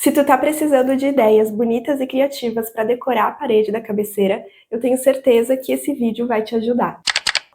Se tu tá precisando de ideias bonitas e criativas para decorar a parede da cabeceira, eu tenho certeza que esse vídeo vai te ajudar.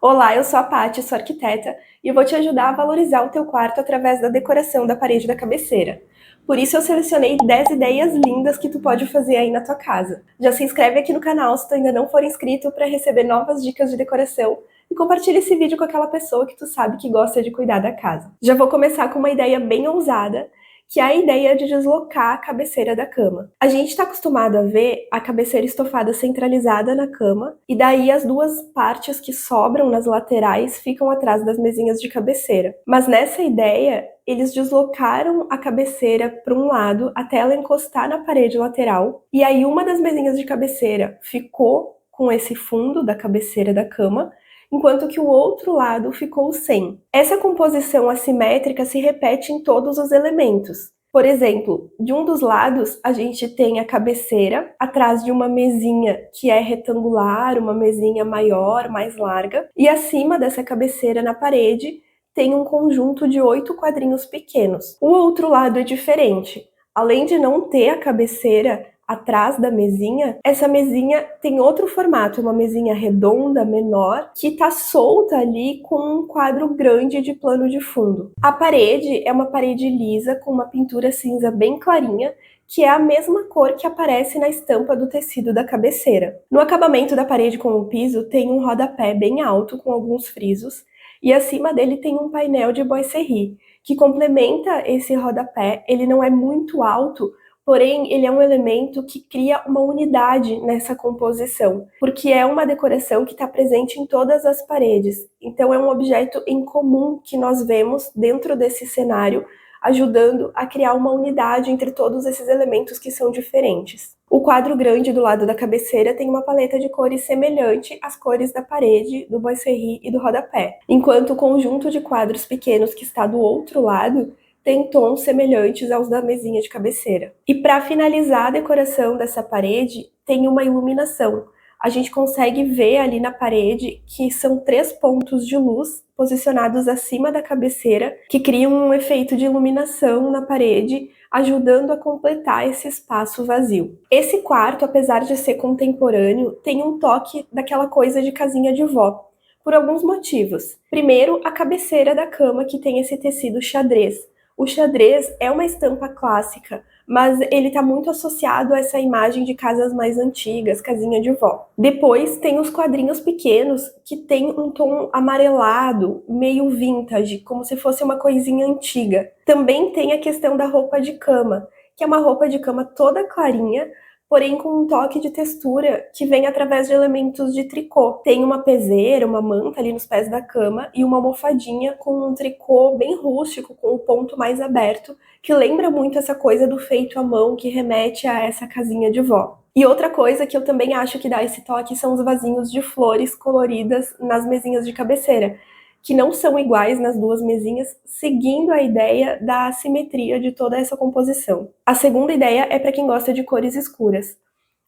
Olá, eu sou a Paty, sou arquiteta, e eu vou te ajudar a valorizar o teu quarto através da decoração da parede da cabeceira. Por isso eu selecionei 10 ideias lindas que tu pode fazer aí na tua casa. Já se inscreve aqui no canal se tu ainda não for inscrito para receber novas dicas de decoração e compartilha esse vídeo com aquela pessoa que tu sabe que gosta de cuidar da casa. Já vou começar com uma ideia bem ousada, que é a ideia de deslocar a cabeceira da cama. A gente está acostumado a ver a cabeceira estofada centralizada na cama, e daí as duas partes que sobram nas laterais ficam atrás das mesinhas de cabeceira. Mas nessa ideia, eles deslocaram a cabeceira para um lado até ela encostar na parede lateral, e aí uma das mesinhas de cabeceira ficou com esse fundo da cabeceira da cama, enquanto que o outro lado ficou sem. Essa composição assimétrica se repete em todos os elementos. Por exemplo, de um dos lados a gente tem a cabeceira, atrás de uma mesinha que é retangular, uma mesinha maior, mais larga, e acima dessa cabeceira na parede tem um conjunto de 8 quadrinhos pequenos. O outro lado é diferente. Além de não ter a cabeceira atrás da mesinha, essa mesinha tem outro formato, uma mesinha redonda, menor, que está solta ali com um quadro grande de plano de fundo. A parede é uma parede lisa com uma pintura cinza bem clarinha, que é a mesma cor que aparece na estampa do tecido da cabeceira. No acabamento da parede com o piso tem um rodapé bem alto com alguns frisos, e acima dele tem um painel de boiserie, que complementa esse rodapé. Ele não é muito alto, porém, ele é um elemento que cria uma unidade nessa composição, porque é uma decoração que está presente em todas as paredes. Então, é um objeto em comum que nós vemos dentro desse cenário, ajudando a criar uma unidade entre todos esses elementos que são diferentes. O quadro grande do lado da cabeceira tem uma paleta de cores semelhante às cores da parede, do boiserie e do rodapé, enquanto o conjunto de quadros pequenos que está do outro lado tem tons semelhantes aos da mesinha de cabeceira. E para finalizar a decoração dessa parede, tem uma iluminação. A gente consegue ver ali na parede que são 3 pontos de luz posicionados acima da cabeceira, que criam um efeito de iluminação na parede, ajudando a completar esse espaço vazio. Esse quarto, apesar de ser contemporâneo, tem um toque daquela coisa de casinha de vó, por alguns motivos. Primeiro, a cabeceira da cama, que tem esse tecido xadrez. O xadrez é uma estampa clássica, mas ele está muito associado a essa imagem de casas mais antigas, casinha de vó. Depois tem os quadrinhos pequenos, que tem um tom amarelado, meio vintage, como se fosse uma coisinha antiga. Também tem a questão da roupa de cama, que é uma roupa de cama toda clarinha, porém com um toque de textura que vem através de elementos de tricô. Tem uma peseira, uma manta ali nos pés da cama e uma almofadinha com um tricô bem rústico, com o ponto mais aberto, que lembra muito essa coisa do feito à mão, que remete a essa casinha de vó. E outra coisa que eu também acho que dá esse toque são os vasinhos de flores coloridas nas mesinhas de cabeceira, que não são iguais nas duas mesinhas, seguindo a ideia da assimetria de toda essa composição. A segunda ideia é para quem gosta de cores escuras.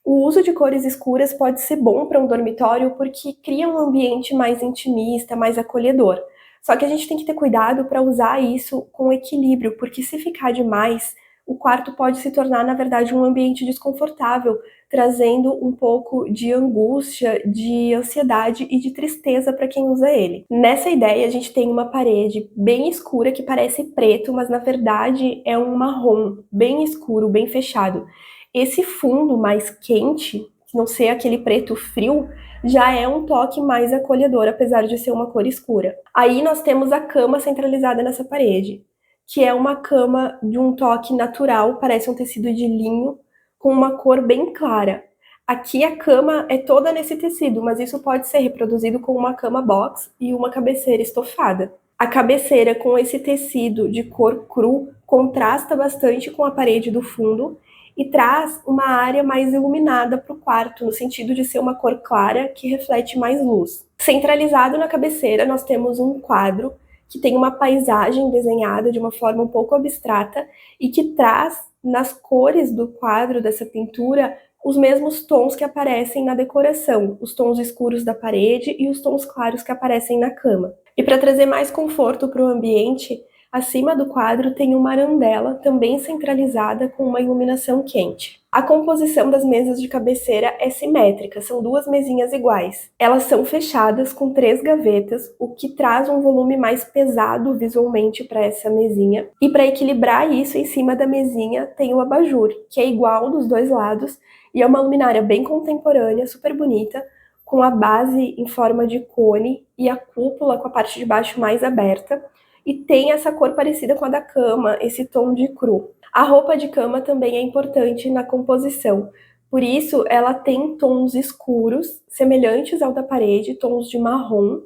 O uso de cores escuras pode ser bom para um dormitório porque cria um ambiente mais intimista, mais acolhedor. Só que a gente tem que ter cuidado para usar isso com equilíbrio, porque se ficar demais, o quarto pode se tornar, na verdade, um ambiente desconfortável, trazendo um pouco de angústia, de ansiedade e de tristeza para quem usa ele. Nessa ideia, a gente tem uma parede bem escura que parece preto, mas na verdade é um marrom, bem escuro, bem fechado. Esse fundo mais quente, que não ser aquele preto frio, já é um toque mais acolhedor, apesar de ser uma cor escura. Aí nós temos a cama centralizada nessa parede, que é uma cama de um toque natural, parece um tecido de linho, com uma cor bem clara. Aqui a cama é toda nesse tecido, mas isso pode ser reproduzido com uma cama box e uma cabeceira estofada. A cabeceira com esse tecido de cor cru contrasta bastante com a parede do fundo e traz uma área mais iluminada para o quarto, no sentido de ser uma cor clara que reflete mais luz. Centralizado na cabeceira, nós temos um quadro que tem uma paisagem desenhada de uma forma um pouco abstrata e que traz nas cores do quadro, dessa pintura, os mesmos tons que aparecem na decoração, os tons escuros da parede e os tons claros que aparecem na cama. E para trazer mais conforto para o ambiente, Acima do quadro tem uma arandela, também centralizada, com uma iluminação quente. A composição das mesas de cabeceira é simétrica, são duas mesinhas iguais. Elas são fechadas com 3 gavetas, o que traz um volume mais pesado visualmente para essa mesinha. E para equilibrar isso, em cima da mesinha tem o abajur, que é igual dos dois lados, e é uma luminária bem contemporânea, super bonita, com a base em forma de cone e a cúpula com a parte de baixo mais aberta. E tem essa cor parecida com a da cama, esse tom de cru. A roupa de cama também é importante na composição, por isso ela tem tons escuros, semelhantes ao da parede, tons de marrom,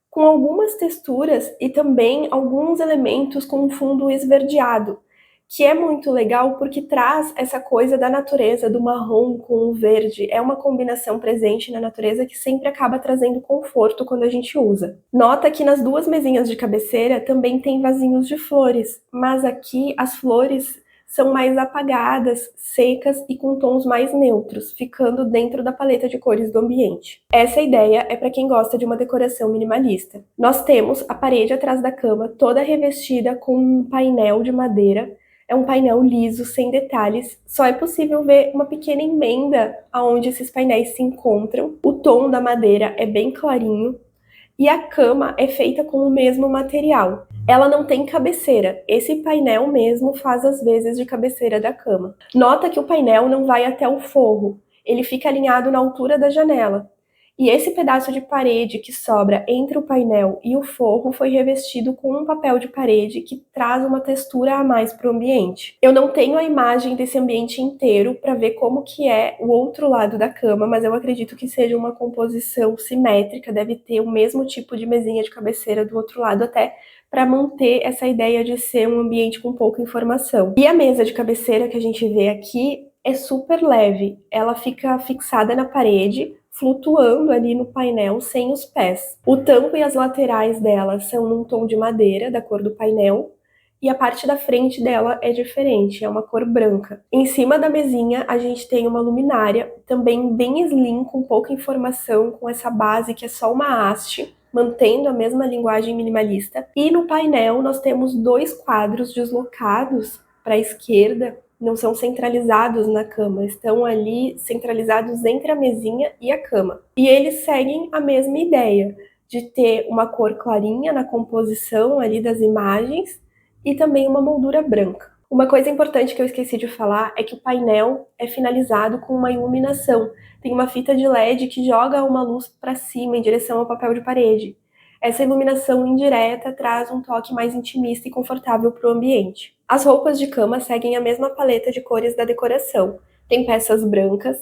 com algumas texturas e também alguns elementos com um fundo esverdeado, que é muito legal porque traz essa coisa da natureza, do marrom com o verde. É uma combinação presente na natureza que sempre acaba trazendo conforto quando a gente usa. Nota que nas duas mesinhas de cabeceira também tem vasinhos de flores, mas aqui as flores são mais apagadas, secas e com tons mais neutros, ficando dentro da paleta de cores do ambiente. Essa ideia é para quem gosta de uma decoração minimalista. Nós temos a parede atrás da cama toda revestida com um painel de madeira. É um painel liso, sem detalhes, só é possível ver uma pequena emenda aonde esses painéis se encontram. O tom da madeira é bem clarinho e a cama é feita com o mesmo material. Ela não tem cabeceira, esse painel mesmo faz as vezes de cabeceira da cama. Nota que o painel não vai até o forro, ele fica alinhado na altura da janela. E esse pedaço de parede que sobra entre o painel e o forro foi revestido com um papel de parede que traz uma textura a mais para o ambiente. Eu não tenho a imagem desse ambiente inteiro para ver como que é o outro lado da cama, mas eu acredito que seja uma composição simétrica, deve ter o mesmo tipo de mesinha de cabeceira do outro lado, até para manter essa ideia de ser um ambiente com pouca informação. E a mesa de cabeceira que a gente vê aqui é super leve, ela fica fixada na parede, flutuando ali no painel sem os pés. O tampo e as laterais dela são num tom de madeira, da cor do painel, e a parte da frente dela é diferente, é uma cor branca. Em cima da mesinha a gente tem uma luminária, também bem slim, com pouca informação, com essa base que é só uma haste, mantendo a mesma linguagem minimalista. E no painel nós temos 2 quadros deslocados para a esquerda, não são centralizados na cama, estão ali centralizados entre a mesinha e a cama. E eles seguem a mesma ideia, de ter uma cor clarinha na composição ali das imagens e também uma moldura branca. Uma coisa importante que eu esqueci de falar é que o painel é finalizado com uma iluminação. Tem uma fita de LED que joga uma luz para cima em direção ao papel de parede. Essa iluminação indireta traz um toque mais intimista e confortável para o ambiente. As roupas de cama seguem a mesma paleta de cores da decoração. Tem peças brancas,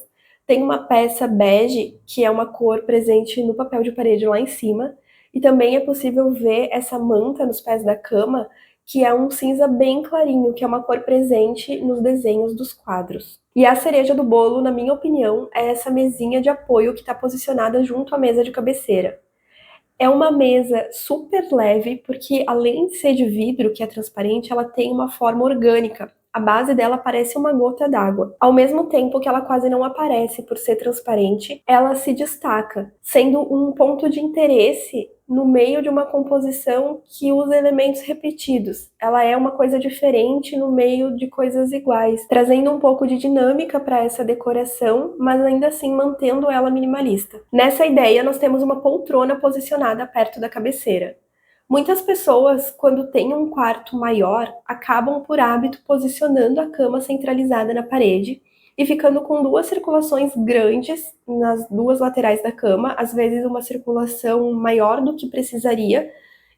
tem uma peça bege, que é uma cor presente no papel de parede lá em cima, e também é possível ver essa manta nos pés da cama, que é um cinza bem clarinho, que é uma cor presente nos desenhos dos quadros. E a cereja do bolo, na minha opinião, é essa mesinha de apoio que está posicionada junto à mesa de cabeceira. É uma mesa super leve, porque além de ser de vidro, que é transparente, ela tem uma forma orgânica. A base dela parece uma gota d'água. Ao mesmo tempo que ela quase não aparece por ser transparente, ela se destaca, sendo um ponto de interesse no meio de uma composição que usa elementos repetidos. Ela é uma coisa diferente no meio de coisas iguais, trazendo um pouco de dinâmica para essa decoração, mas ainda assim mantendo ela minimalista. Nessa ideia, nós temos uma poltrona posicionada perto da cabeceira. Muitas pessoas, quando têm um quarto maior, acabam por hábito posicionando a cama centralizada na parede e ficando com 2 circulações grandes nas 2 laterais da cama, às vezes uma circulação maior do que precisaria,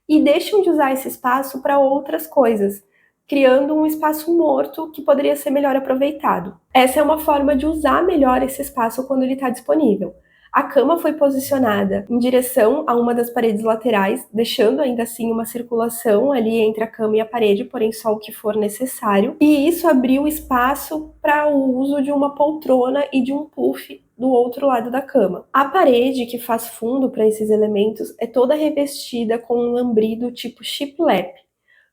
e deixam de usar esse espaço para outras coisas, criando um espaço morto que poderia ser melhor aproveitado. Essa é uma forma de usar melhor esse espaço quando ele está disponível. A cama foi posicionada em direção a uma das paredes laterais, deixando ainda assim uma circulação ali entre a cama e a parede, porém só o que for necessário. E isso abriu espaço para o uso de uma poltrona e de um puff do outro lado da cama. A parede que faz fundo para esses elementos é toda revestida com um lambrido tipo shiplap,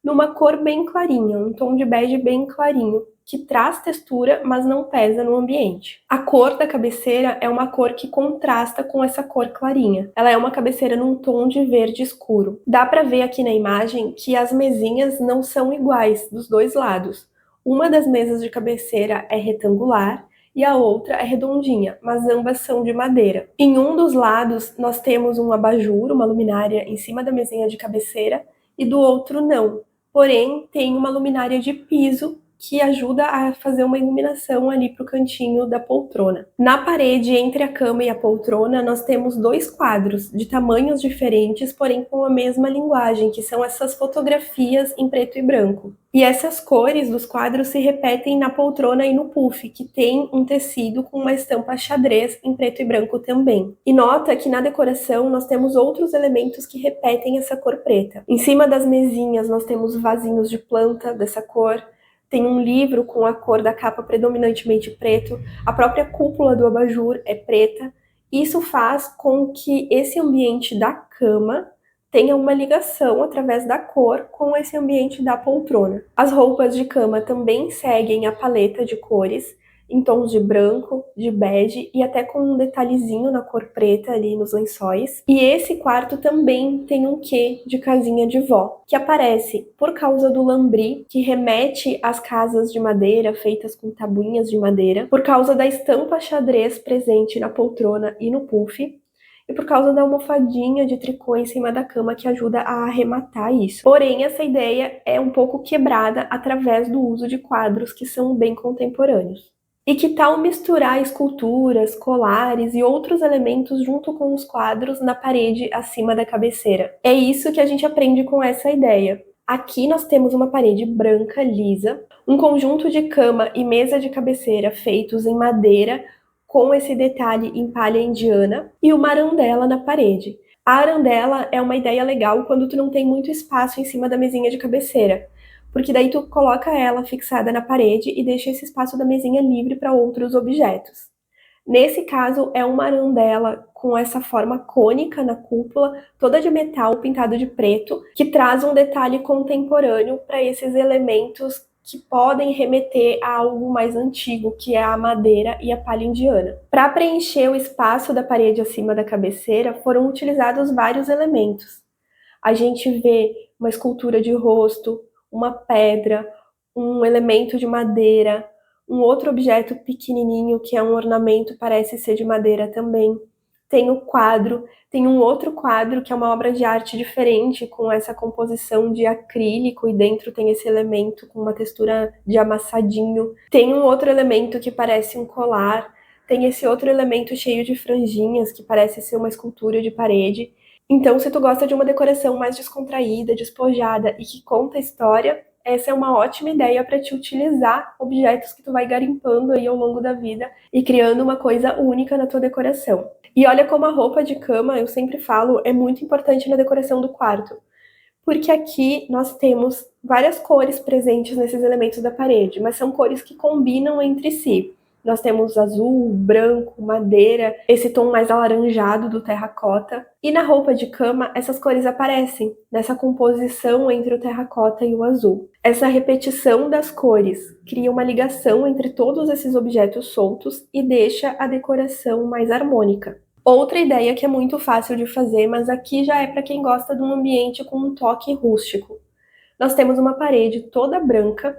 numa cor bem clarinha, um tom de bege bem clarinho. que traz textura, mas não pesa no ambiente. A cor da cabeceira é uma cor que contrasta com essa cor clarinha. Ela é uma cabeceira num tom de verde escuro. Dá para ver aqui na imagem que as mesinhas não são iguais dos dois lados. Uma das mesas de cabeceira é retangular e a outra é redondinha, mas ambas são de madeira. Em um dos lados, nós temos um abajur, uma luminária em cima da mesinha de cabeceira, e do outro não. Porém, tem uma luminária de piso que ajuda a fazer uma iluminação ali para o cantinho da poltrona. Na parede, entre a cama e a poltrona, nós temos dois quadros de tamanhos diferentes, porém com a mesma linguagem, que são essas fotografias em preto e branco. E essas cores dos quadros se repetem na poltrona e no puff, que tem um tecido com uma estampa xadrez em preto e branco também. E nota que na decoração nós temos outros elementos que repetem essa cor preta. Em cima das mesinhas nós temos vasinhos de planta dessa cor, tem um livro com a cor da capa predominantemente preto, a própria cúpula do abajur é preta. Isso faz com que esse ambiente da cama tenha uma ligação através da cor com esse ambiente da poltrona. As roupas de cama também seguem a paleta de cores, em tons de branco, de bege e até com um detalhezinho na cor preta ali nos lençóis. E esse quarto também tem um quê de casinha de vó, que aparece por causa do lambri, que remete às casas de madeira feitas com tabuinhas de madeira, por causa da estampa xadrez presente na poltrona e no puff, e por causa da almofadinha de tricô em cima da cama que ajuda a arrematar isso. Porém, essa ideia é um pouco quebrada através do uso de quadros que são bem contemporâneos. E que tal misturar esculturas, colares e outros elementos junto com os quadros na parede acima da cabeceira? É isso que a gente aprende com essa ideia. Aqui nós temos uma parede branca, lisa, um conjunto de cama e mesa de cabeceira feitos em madeira com esse detalhe em palha indiana e uma arandela na parede. A arandela é uma ideia legal quando tu não tem muito espaço em cima da mesinha de cabeceira, porque daí tu coloca ela fixada na parede e deixa esse espaço da mesinha livre para outros objetos. Nesse caso, é uma arandela com essa forma cônica na cúpula, toda de metal pintado de preto, que traz um detalhe contemporâneo para esses elementos que podem remeter a algo mais antigo, que é a madeira e a palha indiana. Para preencher o espaço da parede acima da cabeceira, foram utilizados vários elementos. A gente vê uma escultura de rosto, uma pedra, um elemento de madeira, um outro objeto pequenininho que é um ornamento, parece ser de madeira também. Tem o quadro, tem um outro quadro que é uma obra de arte diferente, com essa composição de acrílico e dentro tem esse elemento com uma textura de amassadinho. Tem um outro elemento que parece um colar, tem esse outro elemento cheio de franjinhas que parece ser uma escultura de parede. Então, se tu gosta de uma decoração mais descontraída, despojada e que conta história, essa é uma ótima ideia para te utilizar objetos que tu vai garimpando aí ao longo da vida e criando uma coisa única na tua decoração. E olha como a roupa de cama, eu sempre falo, é muito importante na decoração do quarto. Porque aqui nós temos várias cores presentes nesses elementos da parede, mas são cores que combinam entre si. Nós temos azul, branco, madeira, esse tom mais alaranjado do terracota. E na roupa de cama, essas cores aparecem nessa composição entre o terracota e o azul. Essa repetição das cores cria uma ligação entre todos esses objetos soltos e deixa a decoração mais harmônica. Outra ideia que é muito fácil de fazer, mas aqui já é para quem gosta de um ambiente com um toque rústico. Nós temos uma parede toda branca,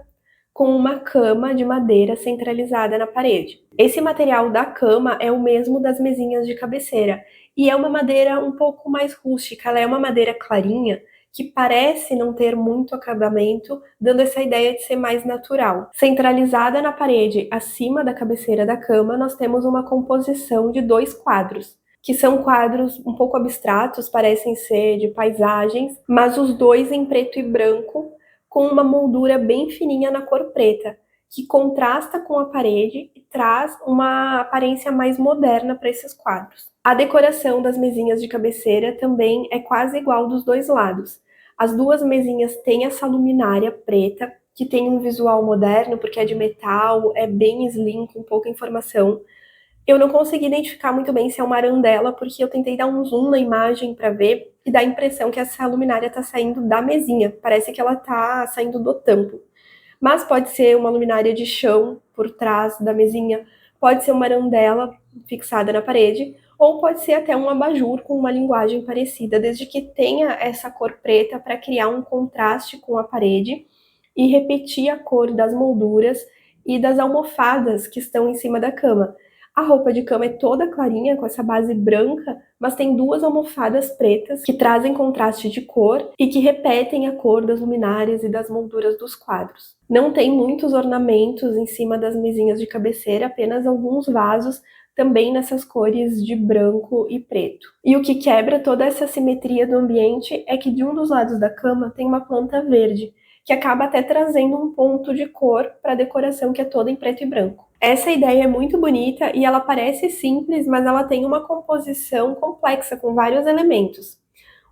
com uma cama de madeira centralizada na parede. Esse material da cama é o mesmo das mesinhas de cabeceira, e é uma madeira um pouco mais rústica, ela é uma madeira clarinha, que parece não ter muito acabamento, dando essa ideia de ser mais natural. Centralizada na parede, acima da cabeceira da cama, nós temos uma composição de dois quadros, que são quadros um pouco abstratos, parecem ser de paisagens, mas os dois em preto e branco, com uma moldura bem fininha na cor preta, que contrasta com a parede e traz uma aparência mais moderna para esses quadros. A decoração das mesinhas de cabeceira também é quase igual dos dois lados. As duas mesinhas têm essa luminária preta, que tem um visual moderno, porque é de metal, é bem slim, com pouca informação. Eu não consegui identificar muito bem se é uma arandela, porque eu tentei dar um zoom na imagem para ver e dá a impressão que essa luminária está saindo da mesinha. Parece que ela está saindo do tampo. mas pode ser uma luminária de chão por trás da mesinha, pode ser uma arandela fixada na parede, ou pode ser até um abajur com uma linguagem parecida, desde que tenha essa cor preta para criar um contraste com a parede e repetir a cor das molduras e das almofadas que estão em cima da cama. A roupa de cama é toda clarinha, com essa base branca, mas tem duas almofadas pretas que trazem contraste de cor e que repetem a cor das luminárias e das molduras dos quadros. Não tem muitos ornamentos em cima das mesinhas de cabeceira, apenas alguns vasos, também nessas cores de branco e preto. E o que quebra toda essa simetria do ambiente é que de um dos lados da cama tem uma planta verde, que acaba até trazendo um ponto de cor para a decoração que é toda em preto e branco. Essa ideia é muito bonita e ela parece simples, mas ela tem uma composição complexa com vários elementos.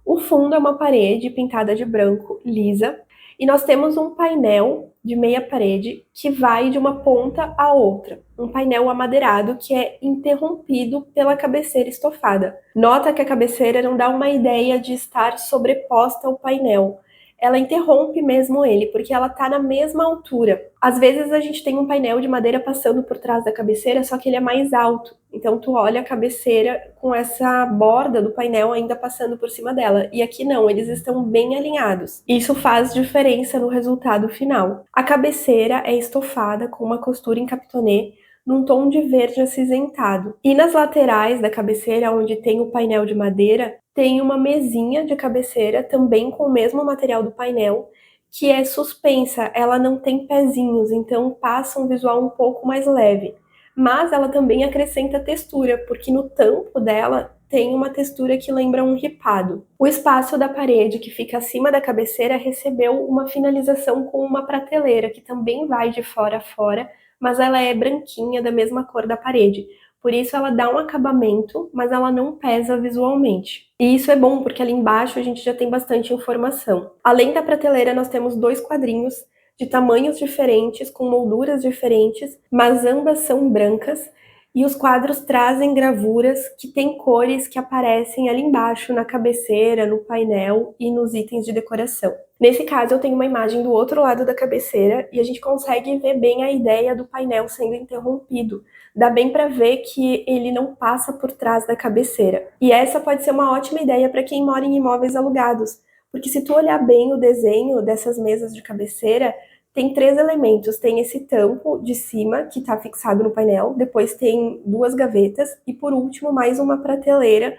O fundo é uma parede pintada de branco, lisa, e nós temos um painel de meia parede que vai de uma ponta à outra. Um painel amadeirado que é interrompido pela cabeceira estofada. Nota que a cabeceira não dá uma ideia de estar sobreposta ao painel. Ela interrompe mesmo ele, porque ela tá na mesma altura. Às vezes a gente tem um painel de madeira passando por trás da cabeceira, só que ele é mais alto. Então tu olha a cabeceira com essa borda do painel ainda passando por cima dela. E aqui não, eles estão bem alinhados. Isso faz diferença no resultado final. A cabeceira é estofada com uma costura em capitonê, num tom de verde acinzentado. E nas laterais da cabeceira, onde tem o painel de madeira, tem uma mesinha de cabeceira, também com o mesmo material do painel, que é suspensa, ela não tem pezinhos, então passa um visual um pouco mais leve. Mas ela também acrescenta textura, porque no tampo dela tem uma textura que lembra um ripado. O espaço da parede que fica acima da cabeceira recebeu uma finalização com uma prateleira, que também vai de fora a fora, mas ela é branquinha, da mesma cor da parede. Por isso ela dá um acabamento, mas ela não pesa visualmente. E isso é bom, porque ali embaixo a gente já tem bastante informação. Além da prateleira, nós temos dois quadrinhos de tamanhos diferentes, com molduras diferentes, mas ambas são brancas, e os quadros trazem gravuras que têm cores que aparecem ali embaixo, na cabeceira, no painel e nos itens de decoração. Nesse caso, eu tenho uma imagem do outro lado da cabeceira e a gente consegue ver bem a ideia do painel sendo interrompido. Dá bem para ver que ele não passa por trás da cabeceira. E essa pode ser uma ótima ideia para quem mora em imóveis alugados, porque se tu olhar bem o desenho dessas mesas de cabeceira, tem três elementos. Tem esse tampo de cima, que está fixado no painel, depois tem duas gavetas e, por último, mais uma prateleira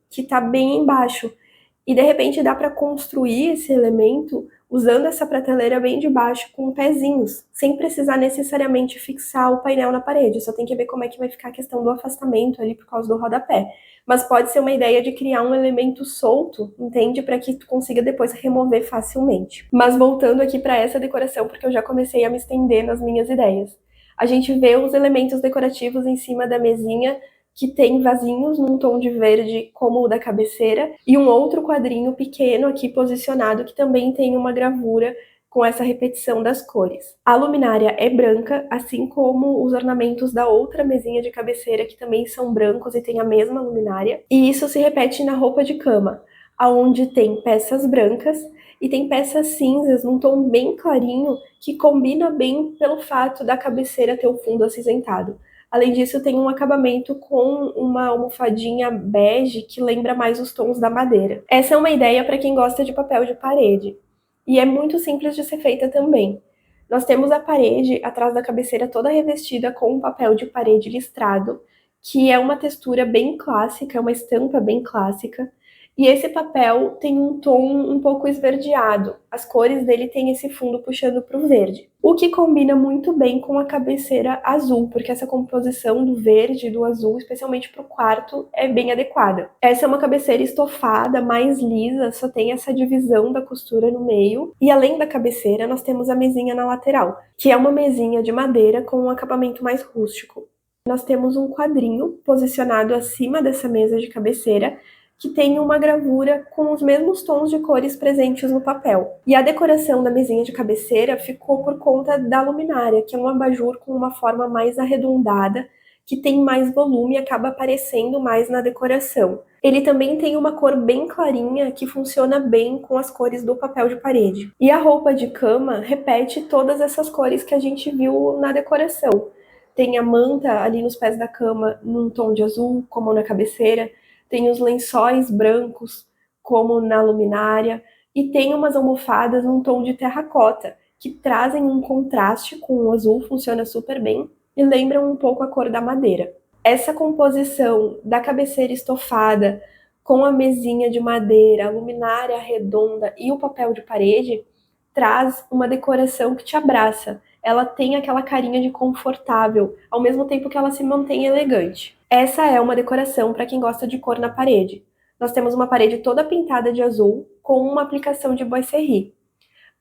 que está bem embaixo. E, de repente, dá para construir esse elemento usando essa prateleira bem de baixo com pezinhos, sem precisar necessariamente fixar o painel na parede. Só tem que ver como é que vai ficar a questão do afastamento ali por causa do rodapé. Mas pode ser uma ideia de criar um elemento solto, entende? Para que tu consiga depois remover facilmente. Mas voltando aqui para essa decoração, porque eu já comecei a me estender nas minhas ideias. A gente vê os elementos decorativos em cima da mesinha, que tem vasinhos num tom de verde como o da cabeceira, e um outro quadrinho pequeno aqui posicionado que também tem uma gravura com essa repetição das cores. A luminária é branca, assim como os ornamentos da outra mesinha de cabeceira, que também são brancos e tem a mesma luminária. E isso se repete na roupa de cama, onde tem peças brancas e tem peças cinzas num tom bem clarinho, que combina bem pelo fato da cabeceira ter o fundo acinzentado. Além disso, tem um acabamento com uma almofadinha bege que lembra mais os tons da madeira. Essa é uma ideia para quem gosta de papel de parede. E é muito simples de ser feita também. Nós temos a parede atrás da cabeceira toda revestida com um papel de parede listrado, que é uma textura bem clássica, é uma estampa bem clássica. E esse papel tem um tom um pouco esverdeado. As cores dele têm esse fundo puxando para o verde. O que combina muito bem com a cabeceira azul, porque essa composição do verde e do azul, especialmente para o quarto, é bem adequada. Essa é uma cabeceira estofada, mais lisa, só tem essa divisão da costura no meio. E além da cabeceira, nós temos a mesinha na lateral, que é uma mesinha de madeira com um acabamento mais rústico. Nós temos um quadrinho posicionado acima dessa mesa de cabeceira, que tem uma gravura com os mesmos tons de cores presentes no papel. E a decoração da mesinha de cabeceira ficou por conta da luminária, que é um abajur com uma forma mais arredondada, que tem mais volume e acaba aparecendo mais na decoração. Ele também tem uma cor bem clarinha que funciona bem com as cores do papel de parede. E a roupa de cama repete todas essas cores que a gente viu na decoração. Tem a manta ali nos pés da cama num tom de azul, como na cabeceira. Tem os lençóis brancos, como na luminária. E tem umas almofadas num tom de terracota, que trazem um contraste com o azul, funciona super bem, e lembram um pouco a cor da madeira. Essa composição da cabeceira estofada com a mesinha de madeira, a luminária redonda e o papel de parede traz uma decoração que te abraça. Ela tem aquela carinha de confortável, ao mesmo tempo que ela se mantém elegante. Essa é uma decoração para quem gosta de cor na parede. Nós temos uma parede toda pintada de azul com uma aplicação de boiserie.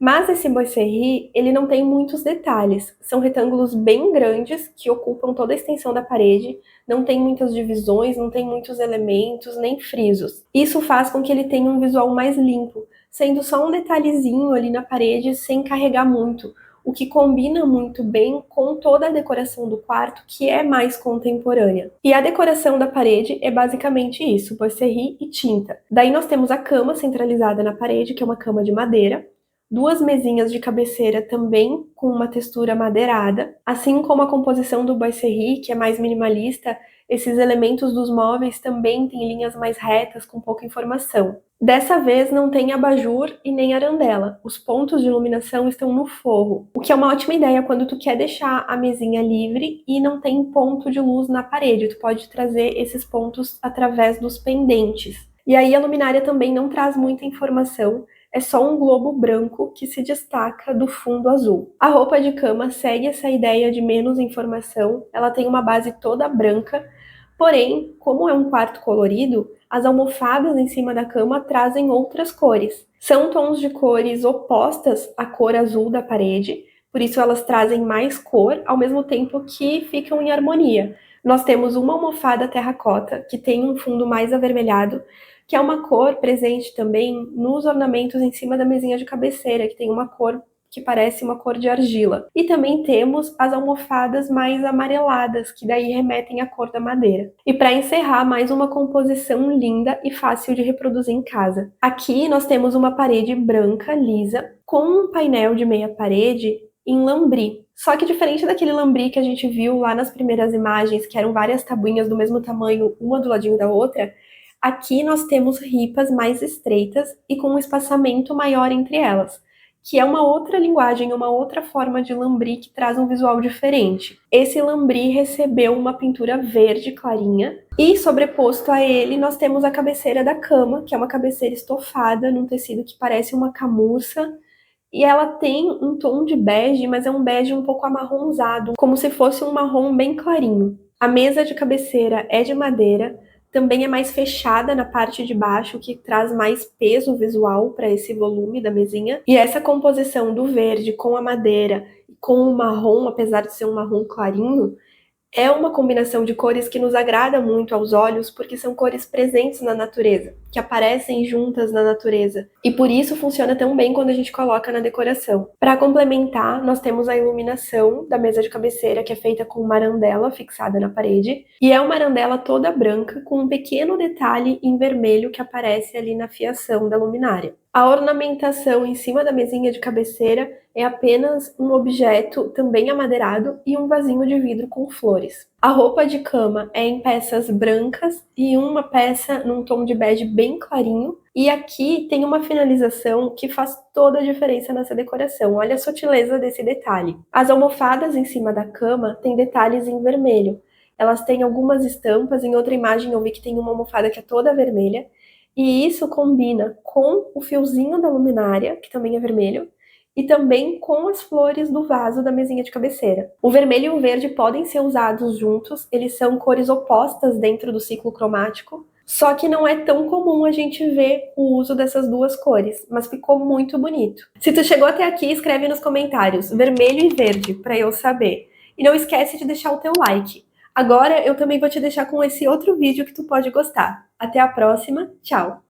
Mas esse boiserie, ele não tem muitos detalhes. São retângulos bem grandes que ocupam toda a extensão da parede, não tem muitas divisões, não tem muitos elementos, nem frisos. Isso faz com que ele tenha um visual mais limpo, sendo só um detalhezinho ali na parede sem carregar muito, o que combina muito bem com toda a decoração do quarto, que é mais contemporânea. E a decoração da parede é basicamente isso, boiserie e tinta. Daí nós temos a cama centralizada na parede, que é uma cama de madeira, duas mesinhas de cabeceira também com uma textura madeirada, assim como a composição do boiserie, que é mais minimalista, esses elementos dos móveis também têm linhas mais retas com pouca informação. Dessa vez não tem abajur e nem arandela, os pontos de iluminação estão no forro, o que é uma ótima ideia quando tu quer deixar a mesinha livre e não tem ponto de luz na parede, tu pode trazer esses pontos através dos pendentes. E aí a luminária também não traz muita informação, é só um globo branco que se destaca do fundo azul. A roupa de cama segue essa ideia de menos informação, ela tem uma base toda branca, porém, como é um quarto colorido, as almofadas em cima da cama trazem outras cores. São tons de cores opostas à cor azul da parede, por isso elas trazem mais cor, ao mesmo tempo que ficam em harmonia. Nós temos uma almofada terracota, que tem um fundo mais avermelhado, que é uma cor presente também nos ornamentos em cima da mesinha de cabeceira, que tem uma cor que parece uma cor de argila. E também temos as almofadas mais amareladas, que daí remetem à cor da madeira. E para encerrar, mais uma composição linda e fácil de reproduzir em casa. Aqui nós temos uma parede branca, lisa, com um painel de meia parede em lambri. Só que diferente daquele lambri que a gente viu lá nas primeiras imagens, que eram várias tabuinhas do mesmo tamanho, uma do ladinho da outra, aqui nós temos ripas mais estreitas e com um espaçamento maior entre elas, que é uma outra linguagem, uma outra forma de lambri que traz um visual diferente. Esse lambri recebeu uma pintura verde clarinha e sobreposto a ele nós temos a cabeceira da cama, que é uma cabeceira estofada num tecido que parece uma camurça, e ela tem um tom de bege, mas é um bege um pouco amarronzado, como se fosse um marrom bem clarinho. A mesa de cabeceira é de madeira, também é mais fechada na parte de baixo, o que traz mais peso visual para esse volume da mesinha. E essa composição do verde com a madeira e com o marrom, apesar de ser um marrom clarinho, é uma combinação de cores que nos agrada muito aos olhos, porque são cores presentes na natureza, que aparecem juntas na natureza, e por isso funciona tão bem quando a gente coloca na decoração. Para complementar, nós temos a iluminação da mesa de cabeceira, que é feita com uma arandela fixada na parede, e é uma arandela toda branca, com um pequeno detalhe em vermelho que aparece ali na fiação da luminária. A ornamentação em cima da mesinha de cabeceira é apenas um objeto também amadeirado e um vasinho de vidro com flores. A roupa de cama é em peças brancas e uma peça num tom de bege bem clarinho. E aqui tem uma finalização que faz toda a diferença nessa decoração. Olha a sutileza desse detalhe. As almofadas em cima da cama têm detalhes em vermelho. Elas têm algumas estampas, em outra imagem eu vi que tem uma almofada que é toda vermelha. E isso combina com o fiozinho da luminária, que também é vermelho, e também com as flores do vaso da mesinha de cabeceira. O vermelho e o verde podem ser usados juntos, eles são cores opostas dentro do ciclo cromático, só que não é tão comum a gente ver o uso dessas duas cores, mas ficou muito bonito. Se tu chegou até aqui, escreve nos comentários vermelho e verde, para eu saber. E não esquece de deixar o teu like. Agora eu também vou te deixar com esse outro vídeo que tu pode gostar. Até a próxima, tchau!